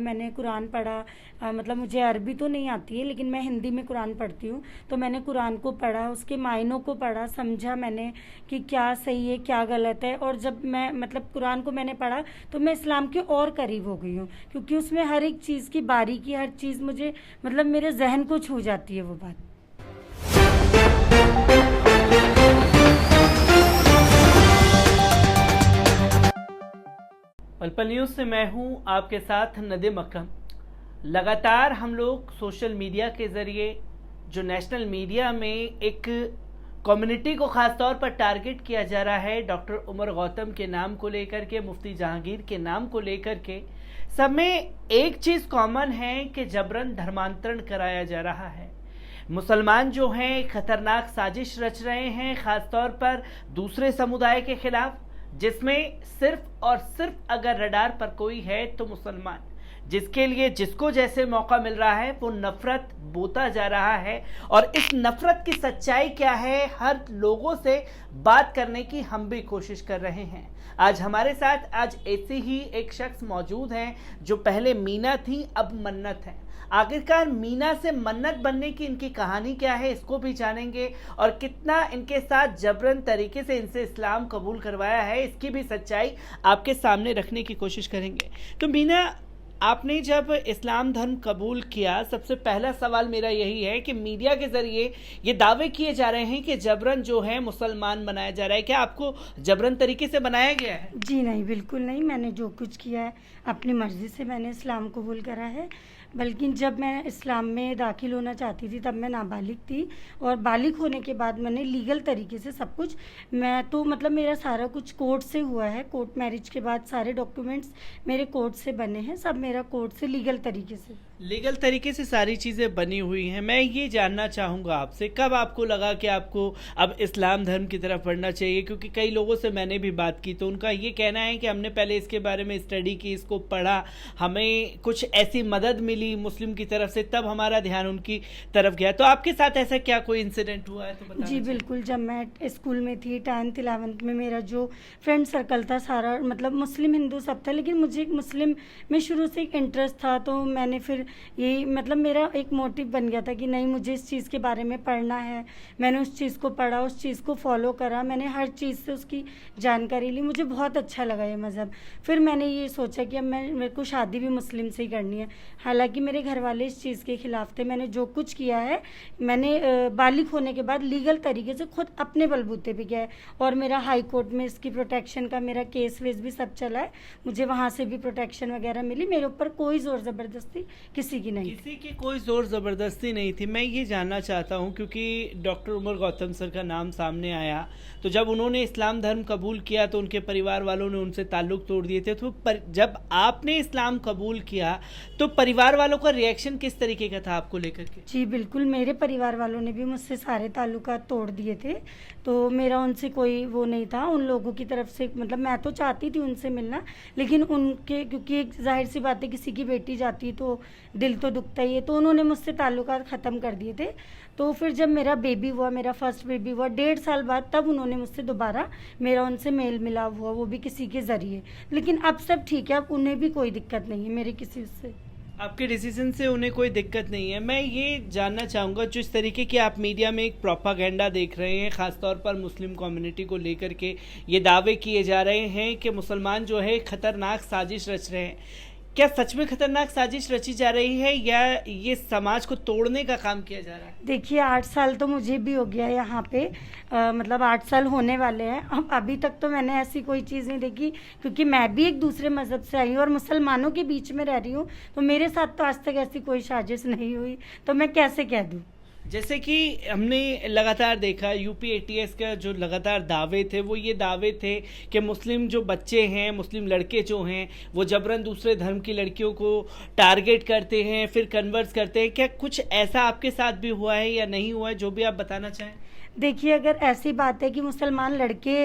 मैंने कुरान पढ़ा। मतलब मुझे अरबी तो नहीं आती है, लेकिन मैं हिंदी में कुरान पढ़ती हूँ। तो मैंने कुरान को पढ़ा, उसके मायनों को पढ़ा, समझा मैंने कि क्या सही है क्या गलत है। और जब मैं मतलब कुरान को मैंने पढ़ा तो मैं इस्लाम के और करीब हो गई हूँ, क्योंकि उसमें हर एक चीज़ की बारीकी, हर चीज़ मुझे मतलब मेरे जहन को छू जाती है वो बात। पलपल न्यूज़ से मैं हूं आपके साथ नदीम अकरम। लगातार हम लोग सोशल मीडिया के ज़रिए जो नेशनल मीडिया में एक कम्युनिटी को ख़ास तौर पर टारगेट किया जा रहा है, डॉक्टर उमर गौतम के नाम को लेकर के, मुफ्ती जहांगीर के नाम को लेकर के, सब में एक चीज़ कॉमन है कि जबरन धर्मांतरण कराया जा रहा है। मुसलमान जो हैं खतरनाक साजिश रच रहे हैं, ख़ास तौर पर दूसरे समुदाय के खिलाफ, जिसमें सिर्फ और सिर्फ अगर रडार पर कोई है तो मुसलमान, जिसके लिए जिसको जैसे मौका मिल रहा है वो नफरत बोता जा रहा है। और इस नफरत की सच्चाई क्या है, हर लोगों से बात करने की हम भी कोशिश कर रहे हैं। आज हमारे साथ ऐसे ही एक शख्स मौजूद हैं जो पहले मीना थी, अब मन्नत है। आखिरकार मीना से मन्नत बनने की इनकी कहानी क्या है, इसको भी जानेंगे। और कितना इनके साथ जबरन तरीके से इनसे इस्लाम कबूल करवाया है, इसकी भी सच्चाई आपके सामने रखने की कोशिश करेंगे। तो मीना, आपने जब इस्लाम धर्म कबूल किया, सबसे पहला सवाल मेरा यही है कि मीडिया के ज़रिए ये दावे किए जा रहे हैं कि जबरन जो है मुसलमान बनाया जा रहा है, क्या आपको जबरन तरीके से बनाया गया है? जी नहीं, बिल्कुल नहीं। मैंने जो कुछ किया है अपनी मर्ज़ी से मैंने इस्लाम कबूल करा है। बल्कि जब मैं इस्लाम में दाखिल होना चाहती थी तब मैं नाबालिग थी, और बालिग होने के बाद मैंने लीगल तरीके से सब कुछ, मैं तो मतलब मेरा सारा कुछ कोर्ट से हुआ है। कोर्ट मैरिज के बाद सारे डॉक्यूमेंट्स मेरे कोर्ट से बने हैं, सब मेरा कोर्ट से लीगल तरीके से सारी चीज़ें बनी हुई हैं। मैं ये जानना चाहूँगा आपसे, कब आपको लगा कि आपको अब इस्लाम धर्म की तरफ बढ़ना चाहिए? क्योंकि कई लोगों से मैंने भी बात की तो उनका ये कहना है कि हमने पहले इसके बारे में स्टडी की, इसको पढ़ा, हमें कुछ ऐसी मदद मिली मुस्लिम की तरफ से, तब हमारा ध्यान उनकी तरफ गया। तो आपके साथ ऐसा क्या कोई इंसिडेंट हुआ है तो बताना जी बिल्कुल। जब मैं स्कूल में थी 10th 11th में, मेरा जो फ्रेंड सर्कल था सारा मतलब मुस्लिम हिंदू सब था, लेकिन मुझे मुस्लिम में शुरू से एक इंटरेस्ट था। तो मैंने फिर यही मतलब मेरा एक मोटिव बन गया था कि नहीं, मुझे इस चीज़ के बारे में पढ़ना है। मैंने उस चीज़ को पढ़ा, उस चीज़ को फॉलो करा, मैंने हर चीज़ से उसकी जानकारी ली। मुझे बहुत अच्छा लगा ये मज़हब। फिर मैंने ये सोचा कि अब मेरे को शादी भी मुस्लिम से ही करनी है। हालांकि मेरे घर वाले इस चीज़ के खिलाफ थे। मैंने जो कुछ किया है, मैंने बालिग होने के बाद लीगल तरीके से खुद अपने बलबूते पे किया है। और मेरा हाई कोर्ट में इसकी प्रोटेक्शन का मेरा केस वेस भी सब चला है, मुझे वहाँ से भी प्रोटेक्शन वगैरह मिली। मेरे ऊपर कोई ज़ोर ज़बरदस्ती किसी की कोई ज़ोर ज़बरदस्ती नहीं थी। मैं ये जानना चाहता हूँ, क्योंकि डॉक्टर उमर गौतम सर का नाम सामने आया, तो जब उन्होंने इस्लाम धर्म कबूल किया तो उनके परिवार वालों ने उनसे ताल्लुक़ तोड़ दिए थे। तो जब आपने इस्लाम कबूल किया तो परिवार वालों का रिएक्शन किस तरीके का था आपको लेकर के? जी बिल्कुल, मेरे परिवार वालों ने भी मुझसे सारे ताल्लुकात तोड़ दिए थे। तो मेरा उनसे कोई वो नहीं था, उन लोगों की तरफ से। मतलब मैं तो चाहती थी उनसे मिलना, लेकिन उनके, क्योंकि एक जाहिर सी बात है किसी की बेटी जाती तो दिल तो दुखता ही है, तो उन्होंने मुझसे ताल्लुकात ख़त्म कर दिए थे। तो फिर जब मेरा बेबी हुआ, मेरा फर्स्ट बेबी हुआ 1.5 साल बाद, तब उन्होंने मुझसे दोबारा मेरा उनसे मेल मिलाप हुआ, वो भी किसी के ज़रिए। लेकिन अब सब ठीक है, अब उन्हें भी कोई दिक्कत नहीं है मेरे किसी से। आपके डिसीजन से उन्हें कोई दिक्कत नहीं है। मैं ये जानना चाहूँगा, जो इस तरीके की आप मीडिया में एक प्रोपागेंडा देख रहे हैं, ख़ासतौर पर मुस्लिम कम्युनिटी को लेकर के ये दावे किए जा रहे हैं कि मुसलमान जो है खतरनाक साजिश रच रहे हैं, क्या सच में खतरनाक साजिश रची जा रही है या ये समाज को तोड़ने का काम किया जा रहा है? देखिए 8 साल तो मुझे भी हो गया यहाँ पे, मतलब 8 साल होने वाले हैं। अब अभी तक तो मैंने ऐसी कोई चीज़ नहीं देखी, क्योंकि मैं भी एक दूसरे मज़हब से आई हूँ और मुसलमानों के बीच में रह रही हूँ। तो मेरे साथ तो आज तक ऐसी कोई साजिश नहीं हुई, तो मैं कैसे कह दूँ। जैसे कि हमने लगातार देखा, यूपी एटीएस का जो लगातार दावे थे वो ये दावे थे कि मुस्लिम जो बच्चे हैं, मुस्लिम लड़के जो हैं, वो जबरन दूसरे धर्म की लड़कियों को टारगेट करते हैं, फिर कन्वर्स करते हैं। क्या कुछ ऐसा आपके साथ भी हुआ है या नहीं हुआ है, जो भी आप बताना चाहें? देखिए, अगर ऐसी बात है कि मुसलमान लड़के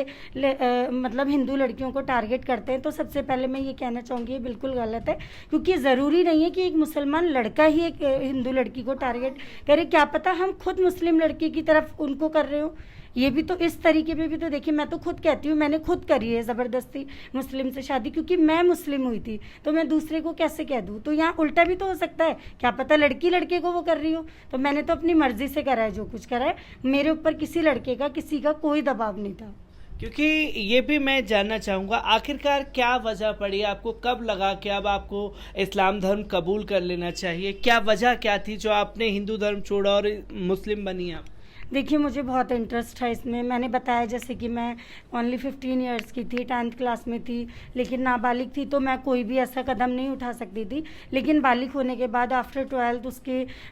मतलब हिंदू लड़कियों को टारगेट करते हैं, तो सबसे पहले मैं ये कहना चाहूँगी ये बिल्कुल गलत है। क्योंकि ज़रूरी नहीं है कि एक मुसलमान लड़का ही एक हिंदू लड़की को टारगेट करे। क्या पता हम खुद मुस्लिम लड़की की तरफ उनको कर रहे हो। ये भी तो इस तरीके पे भी तो देखिए, मैं तो खुद कहती हूँ मैंने खुद करी है ज़बरदस्ती मुस्लिम से शादी, क्योंकि मैं मुस्लिम हुई थी, तो मैं दूसरे को कैसे कह दूँ। तो यहाँ उल्टा भी तो हो सकता है, क्या पता लड़की लड़के को वो कर रही हो। तो मैंने तो अपनी मर्जी से करा है जो कुछ करा है, मेरे ऊपर किसी लड़के का किसी का कोई दबाव नहीं था। क्योंकि ये भी मैं जानना चाहूँगा, आखिरकार क्या वजह पड़ी आपको, कब लगा कि अब आपको इस्लाम धर्म कबूल कर लेना चाहिए, क्या वजह क्या थी जो आपने हिंदू धर्म छोड़ा और मुस्लिम बनी आप? देखिए मुझे बहुत इंटरेस्ट है इसमें। मैंने बताया जैसे कि मैं ओनली 15 इयर्स की थी, 10th क्लास में थी, लेकिन नाबालिग थी, तो मैं कोई भी ऐसा कदम नहीं उठा सकती थी। लेकिन बालिग होने के बाद आफ्टर 12th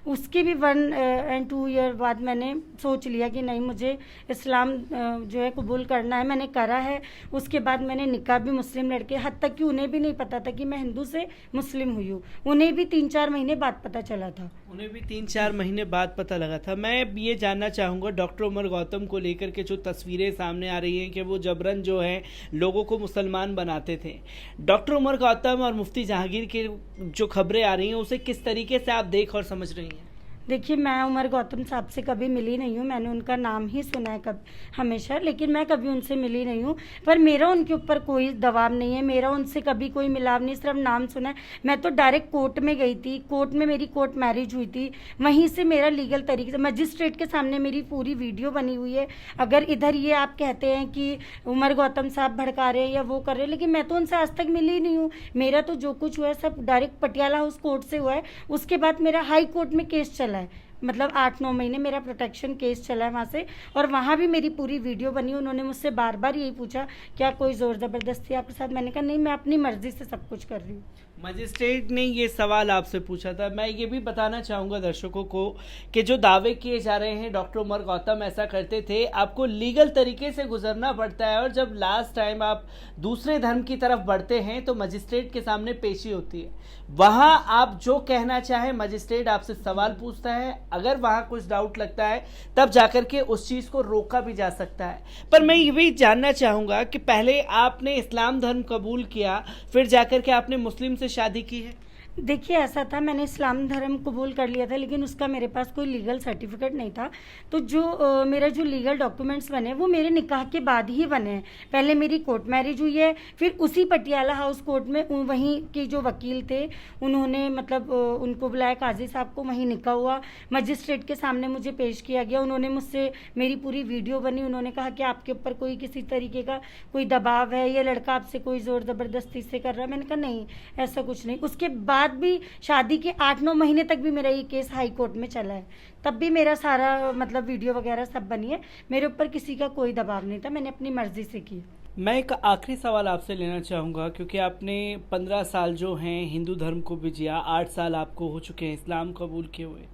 उसके भी 1 and 2 ईयर बाद मैंने सोच लिया कि नहीं, मुझे इस्लाम जो है कबूल करना है। मैंने करा है। उसके बाद मैंने निकाह भी मुस्लिम लड़के, हद तक कि उन्हें भी नहीं पता था कि मैं हिंदू से मुस्लिम हुई हूँ। उन्हें भी 3-4 महीने बाद पता चला था। उन्हें भी 3-4 महीने बाद पता लगा था। मैं ये जानना चाहूँगा डॉक्टर उमर गौतम को लेकर के जो तस्वीरें सामने आ रही हैं कि वो जबरन जो है लोगों को मुसलमान बनाते थे, डॉक्टर उमर गौतम और मुफ्ती जहांगीर की जो खबरें आ रही हैं उसे किस तरीके से आप देख और समझ रही हैं? देखिए मैं उमर गौतम साहब से कभी मिली नहीं हूँ, मैंने उनका नाम ही सुना है हमेशा, लेकिन मैं कभी उनसे मिली नहीं हूँ। पर मेरा उनके ऊपर कोई दबाव नहीं है, मेरा उनसे कभी कोई मिलाव नहीं, सिर्फ नाम सुना है। मैं तो डायरेक्ट कोर्ट में गई थी, कोर्ट में मेरी कोर्ट मैरिज हुई थी, वहीं से मेरा लीगल तरीके से मजिस्ट्रेट के सामने मेरी पूरी वीडियो बनी हुई है। अगर इधर ये आप कहते हैं कि उमर गौतम साहब भड़का रहे हैं या वो कर रहे हैं, लेकिन मैं तो उनसे आज तक मिली ही नहीं हूँ। मेरा तो जो कुछ हुआ है सब डायरेक्ट पटियाला हाउस कोर्ट से हुआ है। उसके बाद मेरा हाई कोर्ट में केस चला है, मतलब 8-9 महीने मेरा प्रोटेक्शन केस चला है वहाँ से, और वहाँ भी मेरी पूरी वीडियो बनी। उन्होंने मुझसे बार बार यही पूछा क्या कोई ज़ोर ज़बरदस्ती आपके साथ, मैंने कहा नहीं, मैं अपनी मर्जी से सब कुछ कर रही हूँ। मजिस्ट्रेट ने ये सवाल आपसे पूछा था। मैं ये भी बताना चाहूँगा दर्शकों को कि जो दावे किए जा रहे हैं डॉक्टर उमर गौतम ऐसा करते थे, आपको लीगल तरीके से गुजरना पड़ता है, और जब लास्ट टाइम आप दूसरे धर्म की तरफ बढ़ते हैं तो मजिस्ट्रेट के सामने पेशी होती है। वहाँ आप जो कहना चाहें मजिस्ट्रेट आपसे सवाल पूछता है, अगर वहाँ कुछ डाउट लगता है तब जाकर के उस चीज़ को रोका भी जा सकता है। पर मैं ये भी जानना चाहूँगा कि पहले आपने इस्लाम धर्म कबूल किया, फिर जाकर के आपने मुस्लिम से शादी की है? देखिए ऐसा था, मैंने इस्लाम धर्म कबूल कर लिया था, लेकिन उसका मेरे पास कोई लीगल सर्टिफिकेट नहीं था। तो जो मेरा जो लीगल डॉक्यूमेंट्स बने वो मेरे निकाह के बाद ही बने हैं। पहले मेरी कोर्ट मैरिज हुई है, फिर उसी पटियाला हाउस कोर्ट में वहीं के जो वकील थे उन्होंने मतलब उनको बुलाया, काजी साहब को, वहीं निकाह हुआ, मजिस्ट्रेट के सामने मुझे पेश किया गया। उन्होंने मुझसे मेरी पूरी वीडियो बनी, उन्होंने कहा कि आपके ऊपर कोई किसी तरीके का कोई दबाव है, ये लड़का आपसे कोई ज़ोर ज़बरदस्ती से कर रहा है। मैंने कहा नहीं, ऐसा कुछ नहीं। उसके बाद भी शादी के 8-9 महीने तक भी मेरा ये केस हाई कोर्ट में चला है, तब भी मेरा सारा मतलब वीडियो वगैरह सब बनी है। मेरे ऊपर किसी का कोई दबाव नहीं था, मैंने अपनी मर्जी से की। मैं एक आखिरी सवाल आपसे लेना चाहूँगा, क्योंकि आपने 15 साल जो हैं हिंदू धर्म को भी जिया, 8 साल आपको हो चुके हैं इस्लाम कबूल किए हुए,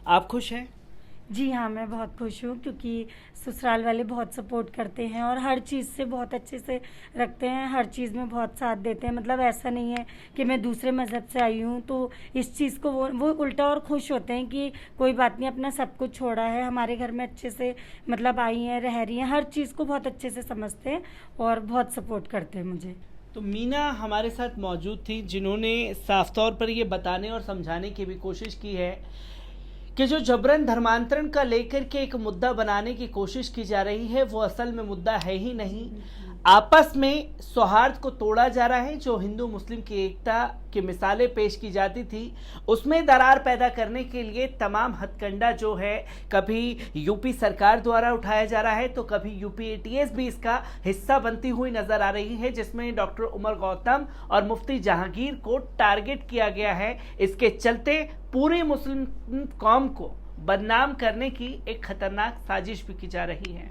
आप खुश हैं? जी हाँ, मैं बहुत खुश हूँ, क्योंकि ससुराल वाले बहुत सपोर्ट करते हैं और हर चीज़ से बहुत अच्छे से रखते हैं, हर चीज़ में बहुत साथ देते हैं। मतलब ऐसा नहीं है कि मैं दूसरे मज़हब से आई हूँ तो इस चीज़ को वो उल्टा और खुश होते हैं कि कोई बात नहीं, अपना सब कुछ छोड़ा है, हमारे घर में अच्छे से मतलब आई हैं, रह रही हैं, हर चीज़ को बहुत अच्छे से समझते हैं और बहुत सपोर्ट करते हैं मुझे। तो मीना हमारे साथ मौजूद थी, जिन्होंने साफ तौर पर ये बताने और समझाने की भी कोशिश की है कि जो जबरन धर्मांतरण का लेकर के एक मुद्दा बनाने की कोशिश की जा रही है वो असल में मुद्दा है ही नहीं। आपस में सौहार्द को तोड़ा जा रहा है। जो हिंदू मुस्लिम की एकता की मिसालें पेश की जाती थी उसमें दरार पैदा करने के लिए तमाम हथकंडा जो है कभी यूपी सरकार द्वारा उठाया जा रहा है तो कभी यूपी एटीएस भी इसका हिस्सा बनती हुई नजर आ रही है, जिसमें डॉक्टर उमर गौतम और मुफ्ती जहांगीर को टारगेट किया गया है। इसके चलते पूरी मुस्लिम कौम को बदनाम करने की एक खतरनाक साजिश भी की जा रही है।